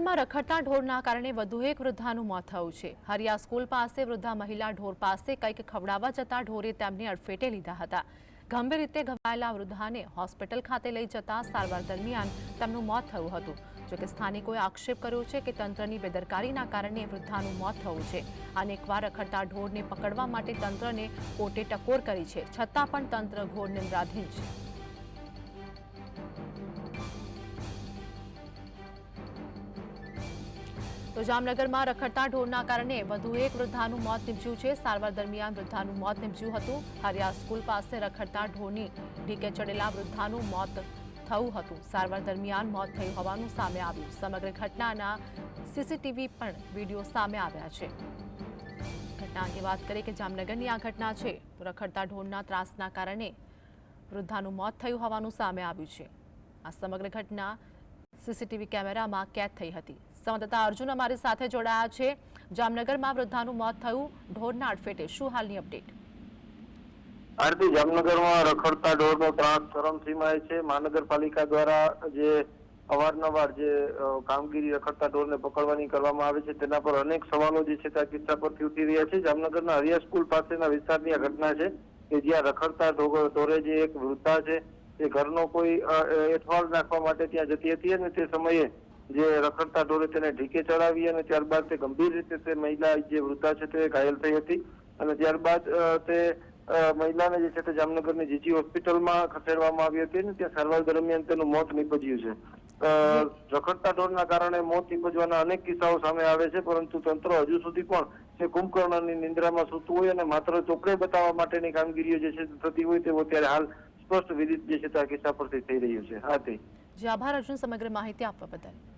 માં રખડતા ઢોરના કારણે વધુ એક વૃદ્ધાનું મોત થયું છે। હરિયા સ્કૂલ પાસે વૃદ્ધા મહિલા ઢોર પાસે કંઈક ખવડાવવા જતા ઢોરે તેમને અડફેટે લીધા હતા। ગંભીર રીતે ઘવાયેલા વૃદ્ધાને હોસ્પિટલ ખાતે લઈ જતા સારવાર દરમિયાન તેમનું મોત થયું હતું। જોકે સ્થાનિકોએ આક્ષેપ કર્યો છે કે તંત્રની બેદરકારીના કારણે વૃદ્ધાનું મોત થયું છે। અનેકવાર રખડતા ઢોરને પકડવા માટે તંત્રને કોર્ટે ટકોર કરી છે, છતાં પણ તંત્ર ઘોર નિંદ્રાધીન છે। તો જામનગરમાં રખડતા ઢોરના કારણે વધુ એક વૃદ્ધાનું મોત નીપજ્યું છે। સારવાર દરમિયાન વૃદ્ધાનું મોત નીપજ્યું હતું। હરિયા સ્કૂલ પાસે રખડતા ઢોરની ઢીકે ચડેલા વૃદ્ધાનું મોત થયું હતું। સારવાર દરમિયાન મોત થયું હોવાનું સામે આવ્યું। સમગ્ર ઘટનાના સીસીટીવી પણ વિડીયો સામે આવ્યા છે। ઘટના અંગે વાત કરીએ કે જામનગરની આ ઘટના છે। રખડતા ઢોરના ત્રાસના કારણે વૃદ્ધાનું મોત થયું હોવાનું સામે આવ્યું છે। આ સમગ્ર ઘટના સીસીટીવી કેમેરામાં કેદ થઈ હતી। સંવાદદાતા અર્જુન અમારી સાથે જોડાયા છે। જામનગરમાં વૃદ્ધાનું મોત થયું ઢોરના અડફેટે, શું હાલની અપડેટ? આરતી, જામનગરમાં રખડતા ઢોરનો ત્રાસ ચરમસીમાએ છે। મહાનગરપાલિકા દ્વારા જે અવારનવાર જે કામગીરી રખડતા ઢોરને પકડવાની કરવામાં આવે છે તેના પર અનેક સવાલો જે છે તે આ કિસ્સા પરથી ઉઠી રહ્યા છે। જામનગરના હરિયા સ્કૂલ પાસેના વિસ્તારની આ ઘટના છે કે જ્યાં રખડતા ઢોરે જે એક વૃદ્ધા છે તે ઘરનો કોઈ એઠવાડ નાખવા માટે ત્યાં જતી હતી અને તે સમયે જે રખડતા ઢોરે તેને ઢીકે ચડાવી અને ત્યારબાદ તે ગંભીર રીતે તે મહિલા જે વૃદ્ધા છે તે ઘાયલ થઈ હતી અને ત્યારબાદ તે મહિલાને જે છે તે જામનગરની જીજી હોસ્પિટલમાં ખસેડવામાં આવી હતી અને ત્યાં સારવાર દરમિયાન તેનું મોત નીપજ્યું છે। રખડતા ઢોરના કારણે મોત નીપજવાના અનેક કિસ્સાઓ સામે આવે છે, પરંતુ તંત્ર હજુ સુધી પણ તે કુંભકર્ણની નિંદ્રામાં સૂતું હોય અને માત્ર ચોપડે બતાવવા માટેની કામગીરીઓ જે છે થતી હોય તેવો ત્યારે હાલ સ્પષ્ટ વિદિત જે છે તે આ કિસ્સા પરથી થઈ રહ્યું છે। જી આભાર અર્જુન, સમગ્ર માહિતી આપવા બદલ।